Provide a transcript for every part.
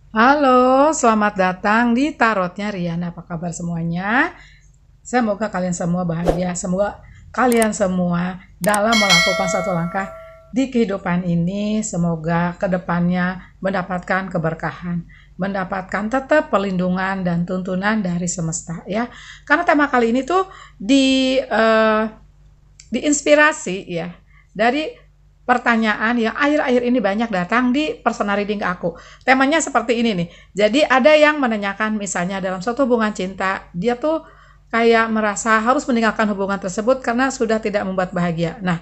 Halo, selamat datang di Tarotnya Rian. Apa kabar semuanya? Semoga kalian semua bahagia. Semoga kalian semua dalam melakukan satu langkah di kehidupan ini, semoga kedepannya mendapatkan keberkahan, mendapatkan tetap perlindungan dan tuntunan dari semesta ya. Karena tema kali ini tuh diinspirasi ya dari pertanyaan yang akhir-akhir ini banyak datang di personal reading ke aku. Temanya seperti ini nih. Jadi ada yang menanyakan misalnya dalam suatu hubungan cinta, dia tuh kayak merasa harus meninggalkan hubungan tersebut karena sudah tidak membuat bahagia. Nah,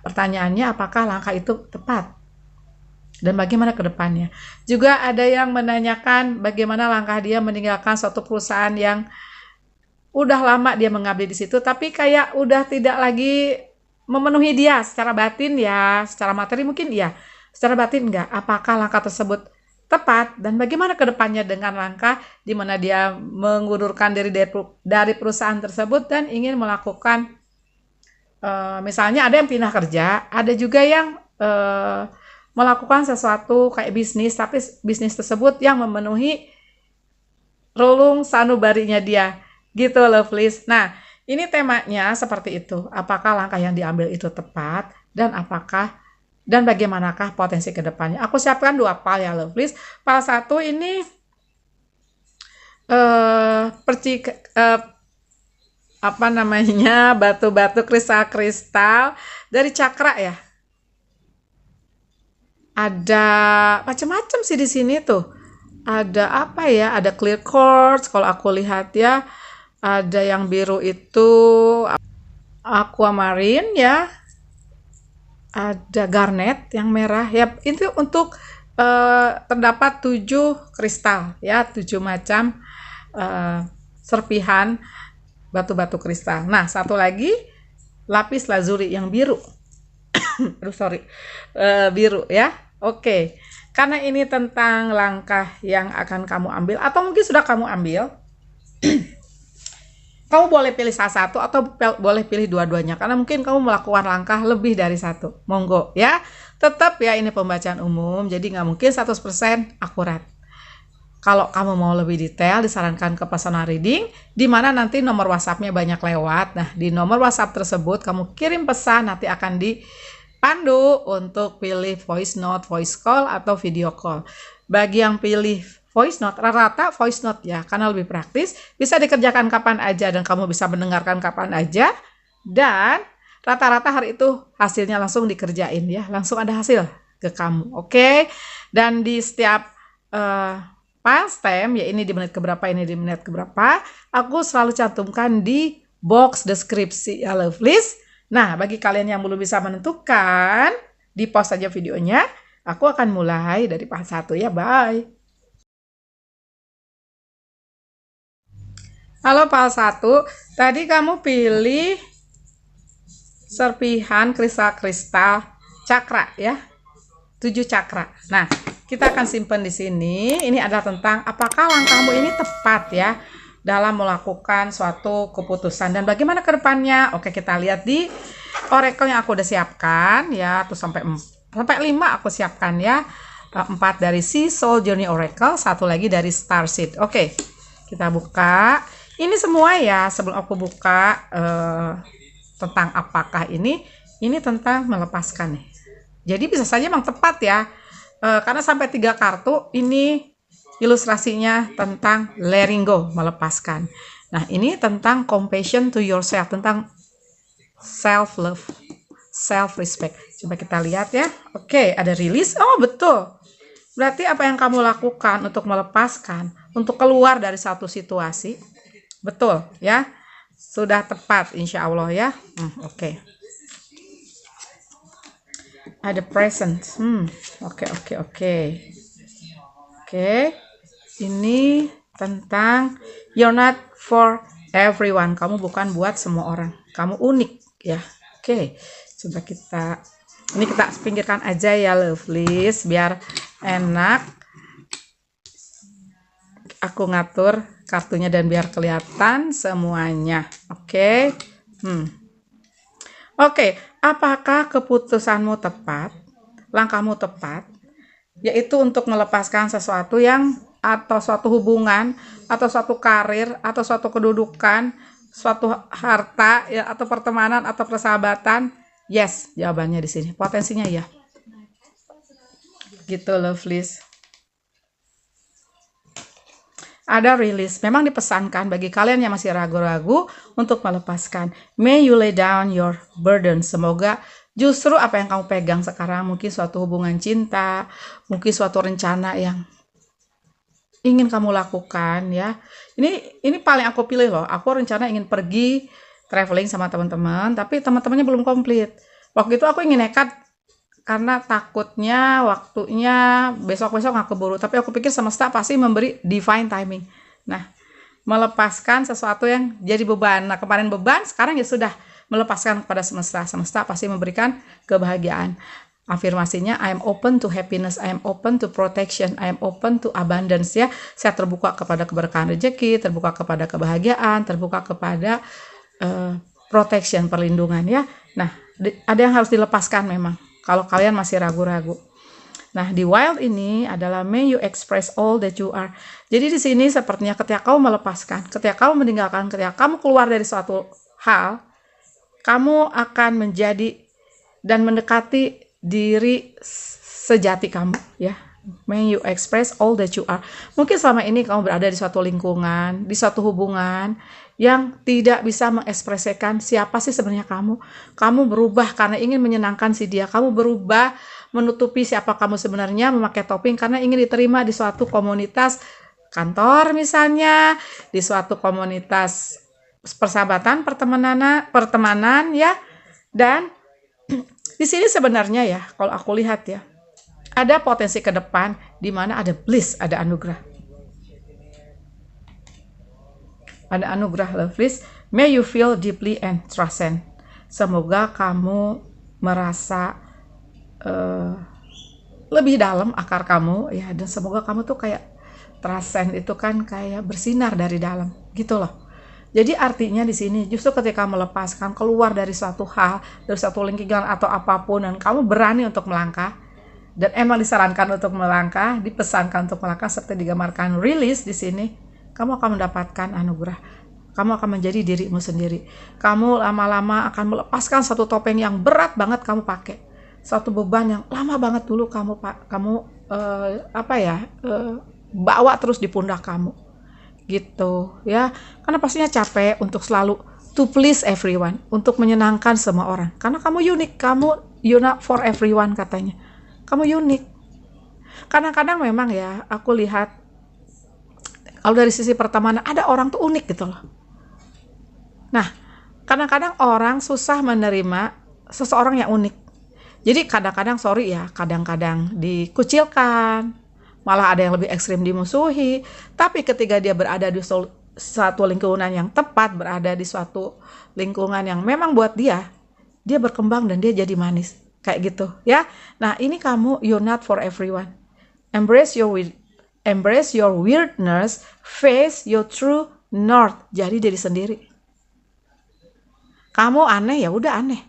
pertanyaannya apakah langkah itu tepat? Dan bagaimana ke depannya? Juga ada yang menanyakan bagaimana langkah dia meninggalkan suatu perusahaan yang udah lama dia mengabdi di situ, tapi kayak udah tidak lagi memenuhi dia secara batin ya, secara materi mungkin iya, secara batin enggak. Apakah langkah tersebut tepat dan bagaimana ke depannya dengan langkah di mana dia mengundurkan diri dari perusahaan tersebut dan ingin melakukan misalnya ada yang pindah kerja, ada juga yang melakukan sesuatu kayak bisnis, tapi bisnis tersebut yang memenuhi relung sanubarinya dia gitu lovelies. Nah, ini temanya seperti itu. Apakah langkah yang diambil itu tepat dan bagaimanakah potensi kedepannya? Aku siapkan dua pal ya lovelies. Pal satu ini eh apa namanya batu-batu kristal-kristal dari cakra ya. Ada macam-macam sih di sini tuh. Ada apa ya? Ada clear quartz kalau aku lihat ya. Ada yang biru itu aquamarine ya. Ada garnet yang merah ya. Itu untuk terdapat 7 kristal ya, 7 macam serpihan batu-batu kristal. Nah, satu lagi lapis lazuli yang biru. Aduh, sorry. Biru ya. Oke. Karena ini tentang langkah yang akan kamu ambil atau mungkin sudah kamu ambil, kamu boleh pilih salah satu atau boleh pilih dua-duanya karena mungkin kamu melakukan langkah lebih dari satu. Monggo ya. Tetap ya ini pembacaan umum, jadi nggak mungkin 100% akurat. Kalau kamu mau lebih detail, disarankan ke personal reading, di mana nanti nomor WhatsApp-nya banyak lewat. Nah, di nomor WhatsApp tersebut kamu kirim pesan, nanti akan dipandu untuk pilih voice note, voice call, atau video call. Bagi yang pilih voice note, rata-rata voice note ya, karena lebih praktis, bisa dikerjakan kapan aja dan kamu bisa mendengarkan kapan aja, dan rata-rata hari itu hasilnya langsung dikerjain ya, langsung ada hasil ke kamu, oke? Dan di setiap past time, ya ini di menit keberapa, ini di menit keberapa, aku selalu cantumkan di box deskripsi ya lovelies. Nah, bagi kalian yang belum bisa menentukan, di pause saja videonya, aku akan mulai dari part 1 ya, bye. Halo part 1, tadi kamu pilih serpihan kristal-kristal cakra ya, 7 cakra. Nah, kita akan simpan di sini. Ini adalah tentang apakah langkahmu ini tepat ya dalam melakukan suatu keputusan dan bagaimana ke depannya. Oke, kita lihat di oracle yang aku udah siapkan ya, tuh sampai 5 aku siapkan ya. 4 dari Sea Soul Journey Oracle, satu lagi dari Starseed. Oke, kita buka. Ini semua ya, sebelum aku buka tentang apakah ini tentang melepaskan nih. Jadi bisa saja memang tepat ya. Karena sampai 3 kartu ini ilustrasinya tentang letting go, melepaskan. Nah, ini tentang compassion to yourself, tentang self love, self respect. Coba kita lihat ya. Oke, ada release. Oh, betul. Berarti apa yang kamu lakukan untuk melepaskan, untuk keluar dari satu situasi, betul ya. Sudah tepat insya Allah ya. Oke. Ada present. Oke. Ini tentang you're not for everyone. Kamu bukan buat semua orang. Kamu unik ya. Oke. Coba ini kita pinggirkan aja ya lovelies biar enak. Aku ngatur kartunya dan biar kelihatan semuanya. Oke. Oke, apakah keputusanmu tepat? Langkahmu tepat? Yaitu untuk melepaskan sesuatu yang atau suatu hubungan, atau suatu karir, atau suatu kedudukan, suatu harta, ya, atau pertemanan, atau persahabatan? Yes, jawabannya di sini. Potensinya ya. Gitu, lovelies. Ada rilis. Memang dipesankan bagi kalian yang masih ragu-ragu untuk melepaskan. May you lay down your burden. Semoga justru apa yang kamu pegang sekarang, mungkin suatu hubungan cinta, mungkin suatu rencana yang ingin kamu lakukan, ya. Ini paling aku pilih loh. Aku rencana ingin pergi traveling sama teman-teman, tapi teman-temannya belum komplit. Waktu itu aku ingin nekat karena takutnya waktunya besok-besok nggak keburu. Tapi aku pikir semesta pasti memberi divine timing. Nah, melepaskan sesuatu yang jadi beban. Nah, kemarin beban, sekarang ya sudah melepaskan kepada semesta. Semesta pasti memberikan kebahagiaan. Afirmasinya, I am open to happiness, I am open to protection, I am open to abundance, ya. Saya terbuka kepada keberkahan rezeki, terbuka kepada kebahagiaan, terbuka kepada protection, perlindungan, ya. Nah, ada yang harus dilepaskan memang. Kalau kalian masih ragu-ragu. Nah, di wild ini adalah may you express all that you are. Jadi di sini sepertinya ketika kamu melepaskan, ketika kamu meninggalkan, ketika kamu keluar dari suatu hal, kamu akan menjadi dan mendekati diri sejati kamu, ya. May you express all that you are. Mungkin selama ini kamu berada di suatu lingkungan, di suatu hubungan yang tidak bisa mengekspresikan siapa sih sebenarnya kamu. Kamu berubah karena ingin menyenangkan si dia. Kamu berubah menutupi siapa kamu sebenarnya, memakai topeng karena ingin diterima di suatu komunitas kantor misalnya, di suatu komunitas persahabatan, pertemanan, ya. Dan di sini sebenarnya ya, kalau aku lihat ya, ada potensi ke depan di mana ada bliss, ada anugerah. Ada anugerah, lovelies. May you feel deeply and transcend. Semoga kamu merasa lebih dalam akar kamu, ya, dan semoga kamu tuh kayak transcend, itu kan kayak bersinar dari dalam, gitu loh. Jadi artinya di sini justru ketika melepaskan, keluar dari suatu hal, dari suatu lingkungan atau apapun, dan kamu berani untuk melangkah, dan emang disarankan untuk melangkah, dipesankan untuk melangkah, seperti digambarkan rilis di sini, kamu akan mendapatkan anugerah. Kamu akan menjadi dirimu sendiri. Kamu lama-lama akan melepaskan satu topeng yang berat banget kamu pakai, satu beban yang lama banget dulu kamu bawa terus di pundak kamu, gitu, ya. Karena pastinya capek untuk selalu to please everyone, untuk menyenangkan semua orang. Karena kamu unik, you're not for everyone katanya. Kamu unik. Kadang-kadang memang ya, aku lihat kalau dari sisi pertemanan ada orang tuh unik gitu loh. Nah, kadang-kadang orang susah menerima seseorang yang unik. Jadi kadang-kadang kadang-kadang dikucilkan, malah ada yang lebih ekstrim dimusuhi. Tapi ketika dia berada di suatu lingkungan yang tepat, berada di suatu lingkungan yang memang buat dia berkembang dan dia jadi manis. Kayak gitu, ya. Nah, ini kamu, you're not for everyone. Embrace your weirdness, face your true north. Jadi diri sendiri. Kamu aneh, ya udah aneh.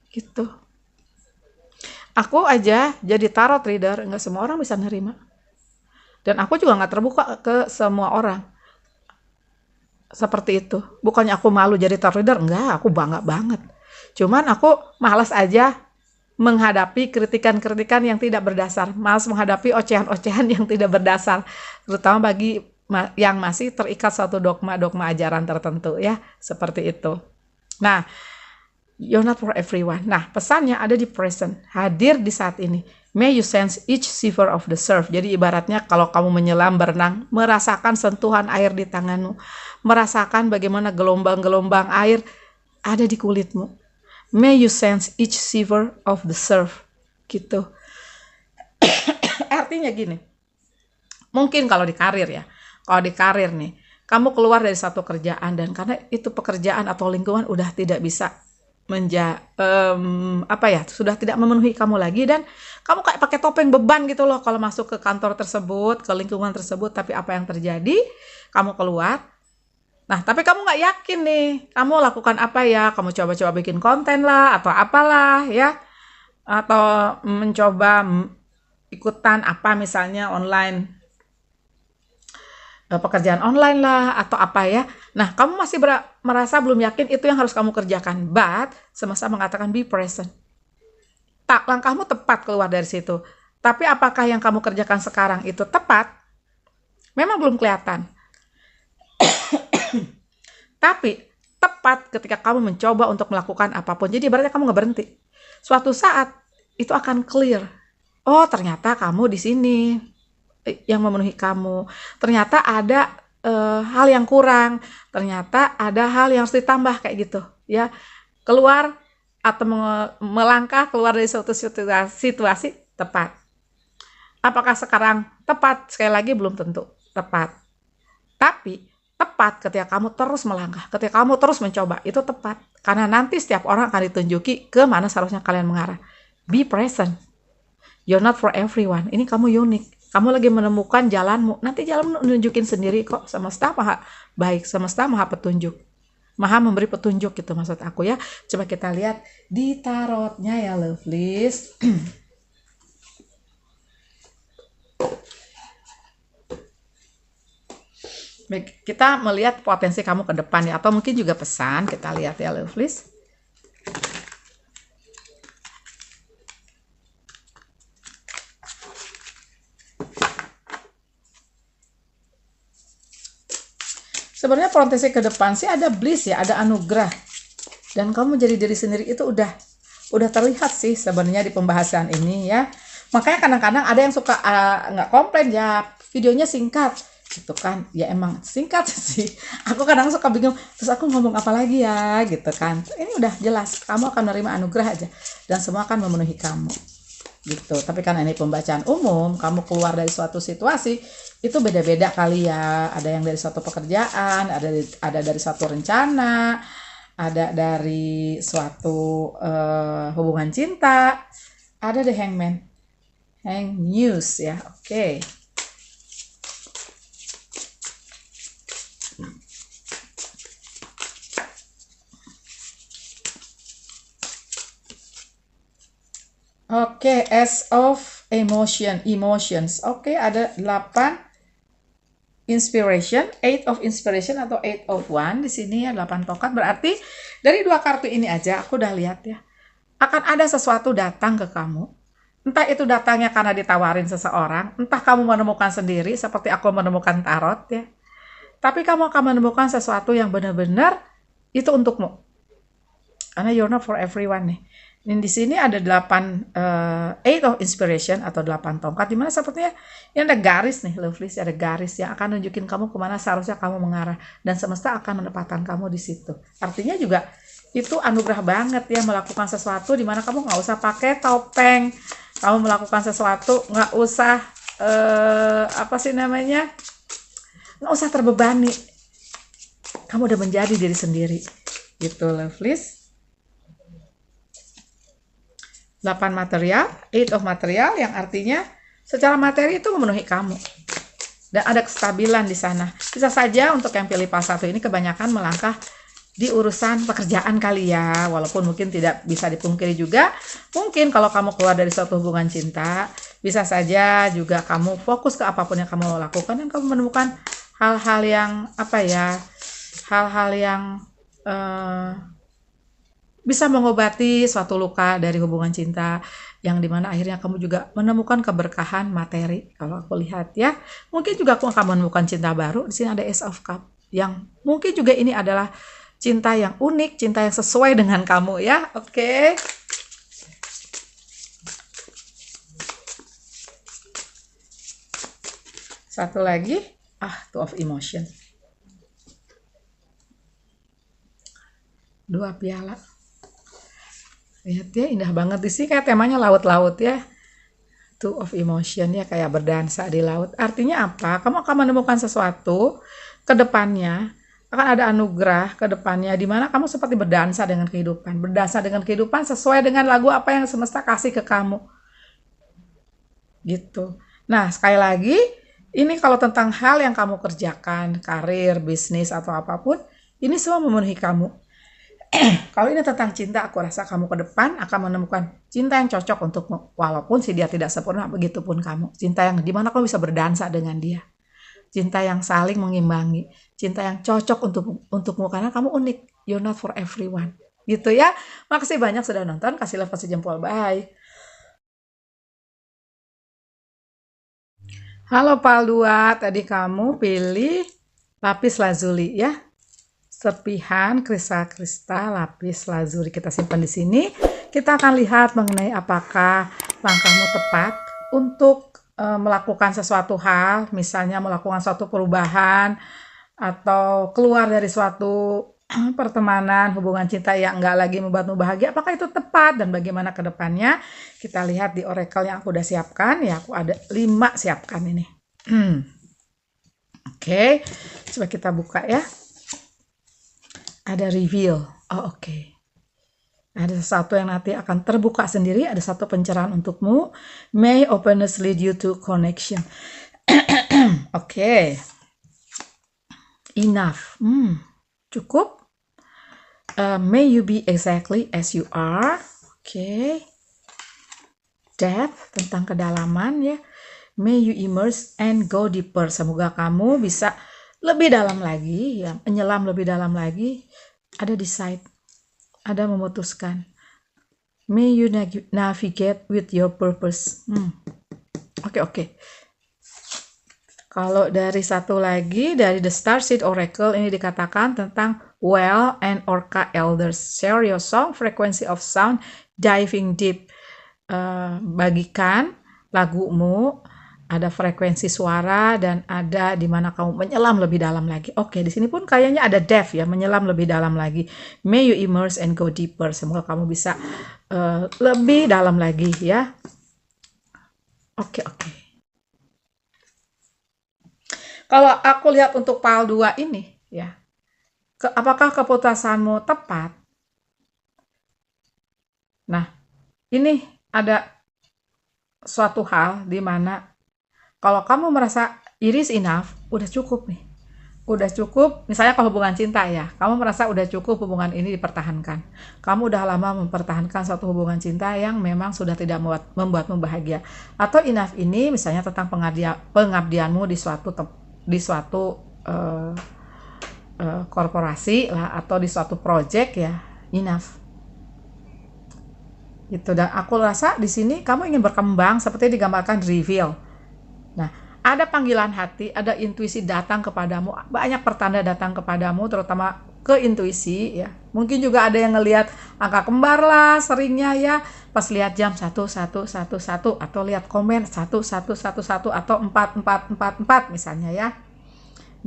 Gitu. Aku aja jadi tarot reader, nggak semua orang bisa nerima. Dan aku juga nggak terbuka ke semua orang. Seperti itu. Bukannya aku malu jadi tarot reader, enggak, aku bangga banget. Cuman aku malas aja menghadapi kritikan-kritikan yang tidak berdasar, malas menghadapi ocehan-ocehan yang tidak berdasar, terutama bagi yang masih terikat suatu dogma ajaran tertentu, ya, seperti itu. Nah, you're not for everyone. Nah, pesannya ada di present, hadir di saat ini. May you sense each shiver of the surf. Jadi ibaratnya kalau kamu menyelam, berenang, merasakan sentuhan air di tanganmu, merasakan bagaimana gelombang-gelombang air ada di kulitmu. May you sense each shiver of the surf. Gitu. Artinya gini. Mungkin kalau di karir ya. Kalau di karir nih, kamu keluar dari satu kerjaan dan karena itu pekerjaan atau lingkungan udah tidak bisa sudah tidak memenuhi kamu lagi dan kamu kayak pakai topeng beban gitu loh kalau masuk ke kantor tersebut, ke lingkungan tersebut, tapi apa yang terjadi? Kamu keluar. Nah, tapi kamu nggak yakin nih, kamu lakukan apa ya? Kamu coba-coba bikin konten lah, atau apalah ya, atau mencoba ikutan apa misalnya online, pekerjaan online lah atau apa ya. Nah, kamu masih merasa belum yakin itu yang harus kamu kerjakan. But semesta mengatakan be present. Tak, langkahmu tepat keluar dari situ. Tapi apakah yang kamu kerjakan sekarang itu tepat? Memang belum kelihatan. Tapi tepat ketika kamu mencoba untuk melakukan apapun. Jadi berarti kamu nggak berhenti. Suatu saat itu akan clear. Oh, ternyata kamu di sini yang memenuhi kamu. Ternyata ada hal yang kurang. Ternyata ada hal yang harus ditambah kayak gitu, ya. Keluar atau melangkah keluar dari suatu situasi tepat. Apakah sekarang tepat? Sekali lagi belum tentu tepat. Tapi tepat ketika kamu terus melangkah, ketika kamu terus mencoba, itu tepat. Karena nanti setiap orang akan ditunjuki ke mana seharusnya kalian mengarah. Be present. You're not for everyone. Ini kamu unik. Kamu lagi menemukan jalanmu. Nanti jalanmu nunjukin sendiri kok. Semesta maha baik, semesta maha petunjuk. Maha memberi petunjuk gitu maksud aku ya. Coba kita lihat di tarotnya ya lovelies. Baik, kita melihat potensi kamu ke depan ya, atau mungkin juga pesan, kita lihat ya lovelies. Sebenarnya potensi ke depan sih ada bliss ya, ada anugerah. Dan kamu jadi diri sendiri itu udah terlihat sih sebenarnya di pembahasan ini ya. Makanya kadang-kadang ada yang suka nggak komplain ya, videonya singkat. Gitu kan, ya emang singkat sih. Aku kadang suka bingung, terus aku ngomong apa lagi ya gitu kan. Ini udah jelas, kamu akan menerima anugerah aja dan semua akan memenuhi kamu gitu. Tapi karena ini pembacaan umum, kamu keluar dari suatu situasi itu beda-beda kali ya. Ada yang dari suatu pekerjaan, ada dari suatu rencana, ada dari suatu hubungan cinta, ada the hangman, hang news ya. Oke. Oke, As of emotions. Oke, ada 8 inspiration, 8 of inspiration atau 8 of one di sini ya, 8 tongkat. Berarti dari 2 kartu ini aja aku udah lihat ya. Akan ada sesuatu datang ke kamu. Entah itu datangnya karena ditawarin seseorang, entah kamu menemukan sendiri seperti aku menemukan tarot ya. Tapi kamu akan menemukan sesuatu yang benar-benar itu untukmu. Karena you're not for everyone nih. Dan di sini ada 8 8 of inspiration atau 8 tongkat, dimana sepertinya ini ada garis nih lovelies, ada garis yang akan nunjukin kamu kemana seharusnya kamu mengarah, dan semesta akan menempatkan kamu di situ. Artinya juga itu anugerah banget ya, melakukan sesuatu dimana kamu nggak usah pakai topeng, kamu melakukan sesuatu nggak usah apa sih namanya, nggak usah terbebani, kamu udah menjadi diri sendiri gitu lovelies. 8 material, 8 of material yang artinya secara materi itu memenuhi kamu. Dan ada kestabilan di sana. Bisa saja untuk yang pilih pas 1 ini kebanyakan melangkah di urusan pekerjaan kali ya. Walaupun mungkin tidak bisa dipungkiri juga. Mungkin kalau kamu keluar dari suatu hubungan cinta, bisa saja juga kamu fokus ke apapun yang kamu lakukan dan kamu menemukan hal-hal yang apa ya, hal-hal yang bisa mengobati suatu luka dari hubungan cinta, yang dimana akhirnya kamu juga menemukan keberkahan materi. Kalau aku lihat ya, mungkin juga aku akan menemukan cinta baru. Di sini ada Ace of Cup, yang mungkin juga ini adalah cinta yang unik, cinta yang sesuai dengan kamu ya. Oke. Satu lagi, Two of Emotion. 2 piala. Lihat ya, indah banget di sini, kayak temanya laut-laut ya. Two of Emotion ya, kayak berdansa di laut. Artinya apa? Kamu akan menemukan sesuatu ke depannya, akan ada anugerah ke depannya di mana kamu seperti berdansa dengan kehidupan. Berdansa dengan kehidupan sesuai dengan lagu apa yang semesta kasih ke kamu. Gitu. Nah, sekali lagi, ini kalau tentang hal yang kamu kerjakan, karir, bisnis atau apapun, ini semua memenuhi kamu. Kalau ini tentang cinta, aku rasa kamu ke depan akan menemukan cinta yang cocok untukmu. Walaupun si dia tidak sempurna, begitupun kamu. Cinta yang dimana kamu bisa berdansa dengan dia. Cinta yang saling mengimbangi. Cinta yang cocok untukmu karena kamu unik. You're not for everyone. Gitu ya. Makasih banyak sudah nonton. Kasih love, kasih jempol. Bye. Halo Pal 2, tadi kamu pilih lapis lazuli ya. Serpihan kristal lapis lazuli kita simpan di sini. Kita akan lihat mengenai apakah langkahmu tepat untuk melakukan sesuatu hal, misalnya melakukan suatu perubahan atau keluar dari suatu pertemanan, hubungan cinta yang enggak lagi membuatmu bahagia. Apakah itu tepat dan bagaimana ke depannya? Kita lihat di oracle yang aku udah siapkan. Ya, aku ada 5 siapkan ini. Oke, coba kita buka ya. Ada reveal. Oh, oke. Ada sesuatu yang nanti akan terbuka sendiri. Ada satu pencerahan untukmu. May openness lead you to connection. Oke. Enough. Cukup. May you be exactly as you are. Oke. Depth, tentang kedalaman ya. May you immerse and go deeper. Semoga kamu bisa lebih dalam lagi, ya, menyelam lebih dalam lagi. Ada decide, ada memutuskan. May you navigate with your purpose. Oke. Kalau dari satu lagi, dari The Starseed Oracle, ini dikatakan tentang Well and Orca Elders. Share your song, frequency of sound, diving deep. Bagikan lagumu, ada frekuensi suara dan ada di mana kamu menyelam lebih dalam lagi. Oke, di sini pun kayaknya ada depth ya, menyelam lebih dalam lagi. May you immerse and go deeper. Semoga kamu bisa lebih dalam lagi ya. Oke. Kalau aku lihat untuk Pal 2 ini ya, apakah keputusanmu tepat? Nah, ini ada suatu hal di mana kalau kamu merasa it is enough, udah cukup nih. Udah cukup, misalnya kalau hubungan cinta ya, kamu merasa udah cukup hubungan ini dipertahankan. Kamu udah lama mempertahankan suatu hubungan cinta yang memang sudah tidak membuatmu bahagia. Atau enough ini misalnya tentang pengabdianmu di suatu korporasi lah, atau di suatu project ya, enough. Gitu. Dan aku rasa di sini kamu ingin berkembang seperti digambarkan di reveal. Nah, ada panggilan hati, ada intuisi datang kepadamu, banyak pertanda datang kepadamu, terutama ke intuisi ya. Mungkin juga ada yang ngelihat angka kembar lah seringnya ya, pas lihat jam 1111 atau lihat komen 1111 atau 4444 misalnya ya.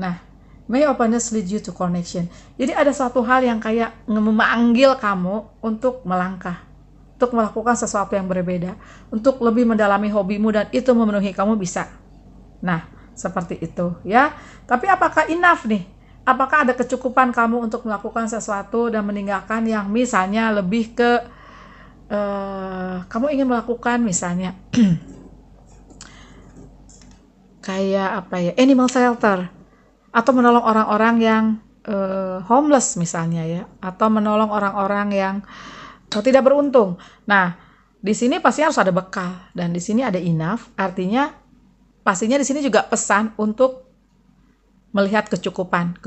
Nah, may openness lead you to connection. Jadi ada suatu hal yang kayak memanggil kamu untuk melangkah, untuk melakukan sesuatu yang berbeda, untuk lebih mendalami hobimu dan itu memenuhi kamu bisa. Nah, seperti itu ya. Tapi apakah enough nih? Apakah ada kecukupan kamu untuk melakukan sesuatu dan meninggalkan yang misalnya lebih ke kamu ingin melakukan misalnya kayak apa ya, animal shelter, atau menolong orang-orang yang homeless misalnya ya, atau menolong orang-orang yang tidak beruntung. Nah, di sini pasti harus ada bekal dan di sini ada enough, artinya pastinya di sini juga pesan untuk melihat kecukupan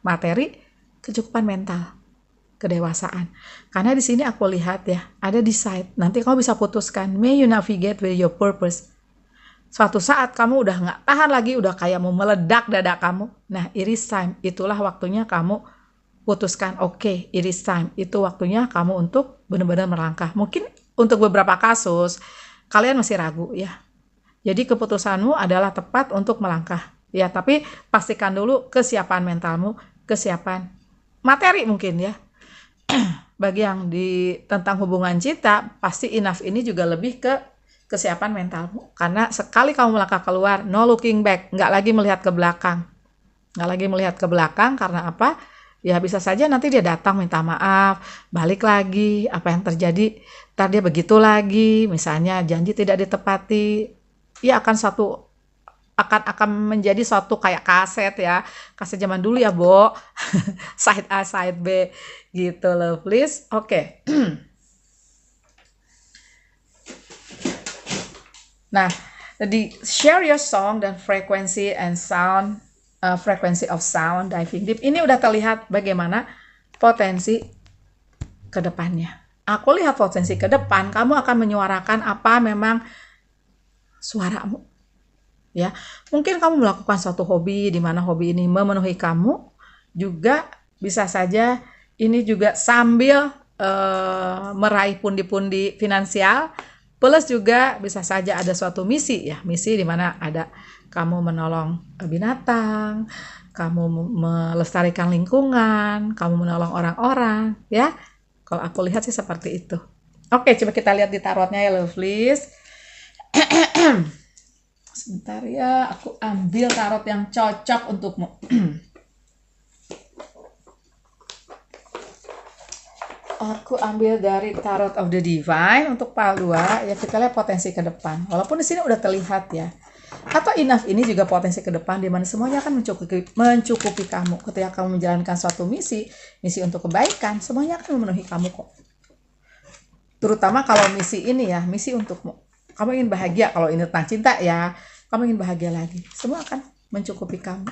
materi, kecukupan mental, kedewasaan. Karena di sini aku lihat ya, ada decide. Nanti kamu bisa putuskan, may you navigate with your purpose. Suatu saat kamu udah nggak tahan lagi, udah kayak mau meledak dada kamu. Nah, it is time. Itulah waktunya kamu putuskan, oke, it is time. Itu waktunya kamu untuk benar-benar melangkah. Mungkin untuk beberapa kasus, kalian masih ragu ya. Jadi keputusanmu adalah tepat untuk melangkah. Ya, tapi pastikan dulu kesiapan mentalmu, kesiapan materi mungkin ya. Bagi yang tentang hubungan cinta, pasti enough ini juga lebih ke kesiapan mentalmu. Karena sekali kamu melangkah keluar, no looking back, nggak lagi melihat ke belakang. Nggak lagi melihat ke belakang karena apa? Ya bisa saja nanti dia datang minta maaf, balik lagi, apa yang terjadi, ntar dia begitu lagi, misalnya janji tidak ditepati. Ya akan satu akan menjadi suatu kayak kaset ya. Kaset zaman dulu ya, Bo. Side A, side B gitu loh, please. Oke. Nah, di share your song dan frequency and sound, frequency of sound, diving deep. Ini udah terlihat bagaimana potensi ke depannya. Aku lihat potensi ke depan, kamu akan menyuarakan apa memang suaramu. Ya, mungkin kamu melakukan suatu hobi di mana hobi ini memenuhi kamu, juga bisa saja ini juga sambil meraih pundi-pundi finansial, plus juga bisa saja ada suatu misi ya, misi di mana ada kamu menolong binatang, kamu melestarikan lingkungan, kamu menolong orang-orang ya. Kalau aku lihat sih seperti itu. Oke, coba kita lihat di tarotnya ya, lovelies. Sebentar ya, aku ambil tarot yang cocok untukmu. Aku ambil dari Tarot of the Divine untuk pile 2. Ya, kita lihat potensi ke depan. Walaupun di sini udah terlihat ya. Atau enough ini juga potensi ke depan di mana semuanya akan mencukupi kamu. Ketika kamu menjalankan suatu misi untuk kebaikan, semuanya akan memenuhi kamu kok. Terutama kalau misi ini ya, misi untukmu. Kamu ingin bahagia, kalau ini tentang cinta ya, kamu ingin bahagia lagi. Semua akan mencukupi kamu.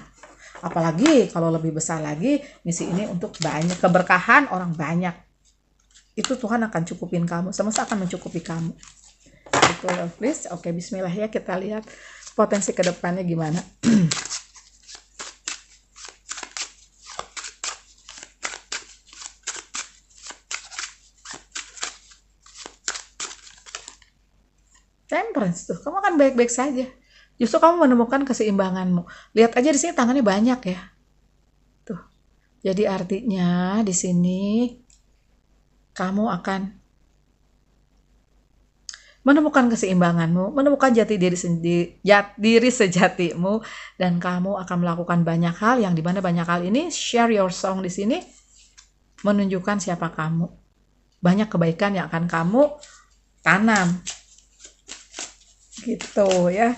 Apalagi kalau lebih besar lagi, misi ini untuk banyak keberkahan orang banyak. Itu Tuhan akan cukupin kamu, semesta akan mencukupi kamu. Itu please. Oke, bismillah ya, kita lihat potensi ke depannya gimana. Temperance tuh, kamu akan baik-baik saja. Justru kamu menemukan keseimbanganmu. Lihat aja di sini tangannya banyak ya. Tuh. Jadi artinya di sini kamu akan menemukan keseimbanganmu, menemukan jati diri sejatimu, dan kamu akan melakukan banyak hal yang dimana banyak hal ini share your song di sini menunjukkan siapa kamu. Banyak kebaikan yang akan kamu tanam. Gitu ya.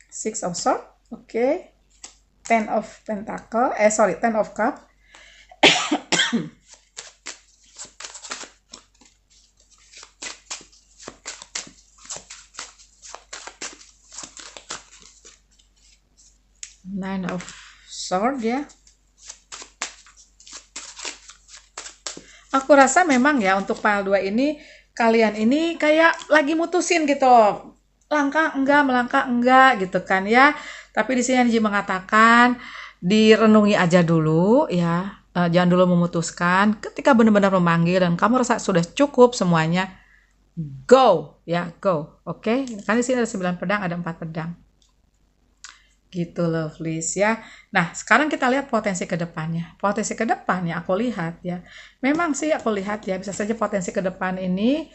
Six of Swords, oke. Ten of Pentacle, Ten of Cup. Nine of Swords ya. Aku rasa memang ya untuk pile 2 ini kalian ini kayak lagi mutusin gitu. Langkah enggak, melangkah enggak gitu kan ya. Tapi di sini Anji mengatakan direnungi aja dulu ya. Jangan dulu memutuskan. Ketika benar-benar memanggil dan kamu rasa sudah cukup semuanya, go ya, go. Oke. Kan di sini ada 9 pedang, ada 4 pedang. Gitu lovelies ya. Nah, sekarang kita lihat potensi ke depannya. Potensi ke depannya aku lihat ya. Memang sih aku lihat ya, bisa saja potensi ke depan ini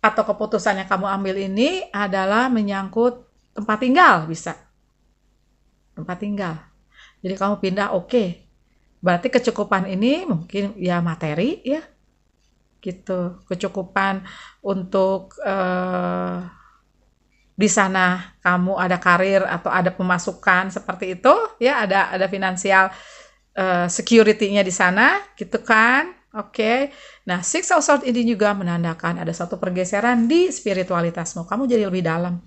atau keputusan yang kamu ambil ini adalah menyangkut tempat tinggal, bisa. Tempat tinggal. Jadi kamu pindah, oke. Berarti kecukupan ini mungkin ya materi ya. Gitu. Kecukupan untuk di sana kamu ada karir atau ada pemasukan seperti itu ya, ada finansial security-nya di sana gitu kan. Oke. Nah, Six of Swords ini juga menandakan ada satu pergeseran di spiritualitasmu. Kamu jadi lebih dalam.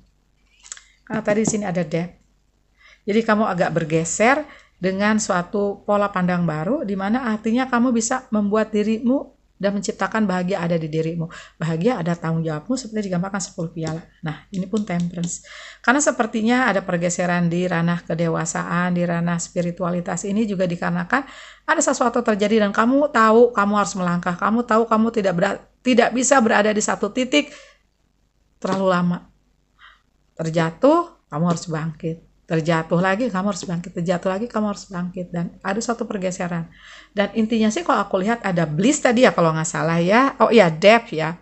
Karena tadi di sini ada depth. Jadi kamu agak bergeser dengan suatu pola pandang baru di mana artinya kamu bisa membuat dirimu dan menciptakan bahagia ada di dirimu. Bahagia ada tanggung jawabmu seperti digambarkan 10 piala. Nah, ini pun temperance. Karena sepertinya ada pergeseran di ranah kedewasaan, di ranah spiritualitas ini juga dikarenakan ada sesuatu terjadi dan kamu tahu kamu harus melangkah. Kamu tahu kamu tidak bisa berada di satu titik terlalu lama. Terjatuh, kamu harus bangkit. Terjatuh lagi, kamu harus bangkit. Terjatuh lagi, kamu harus bangkit. Dan ada suatu pergeseran. Dan intinya sih kalau aku lihat ada bliss tadi ya kalau nggak salah ya. Oh iya, depth ya.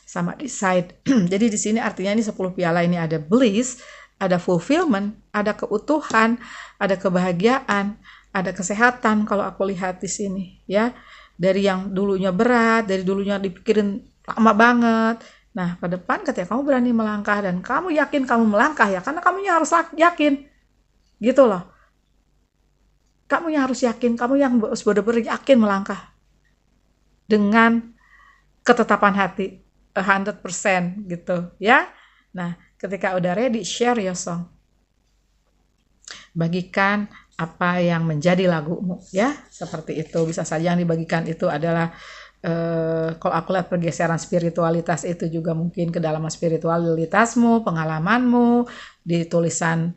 Sama decide. Jadi di sini artinya ini 10 piala ini ada bliss, ada fulfillment, ada keutuhan, ada kebahagiaan, ada kesehatan kalau aku lihat di sini ya. Dari yang dulunya berat, dari dulunya dipikirin lama banget, Nah, ke depan ketika kamu berani melangkah dan kamu yakin kamu melangkah ya, karena kamunya harus yakin, gitu loh. Kamu yang harus yakin, kamu yang harus benar-benar yakin melangkah dengan ketetapan hati, 100% gitu ya. Nah, ketika udah ready, share your song. Bagikan apa yang menjadi lagumu ya, seperti itu. Bisa saja yang dibagikan itu adalah kalau aku lihat pergeseran spiritualitas itu juga mungkin kedalaman spiritualitasmu, pengalamanmu, di tulisan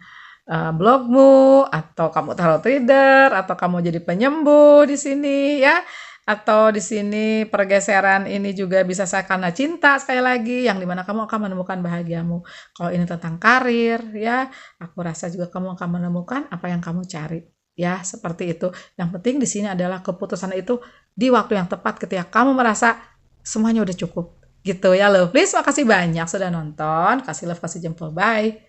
blogmu, atau kamu tarot reader, atau kamu jadi penyembuh di sini ya, atau di sini pergeseran ini juga bisa saya karena cinta sekali lagi, yang dimana kamu akan menemukan bahagiamu. Kalau ini tentang karir ya, aku rasa juga kamu akan menemukan apa yang kamu cari. Ya, seperti itu. Yang penting di sini adalah keputusan itu di waktu yang tepat ketika kamu merasa semuanya udah cukup. Gitu ya, love. Please, makasih banyak sudah nonton. Kasih love, kasih jempol. Bye.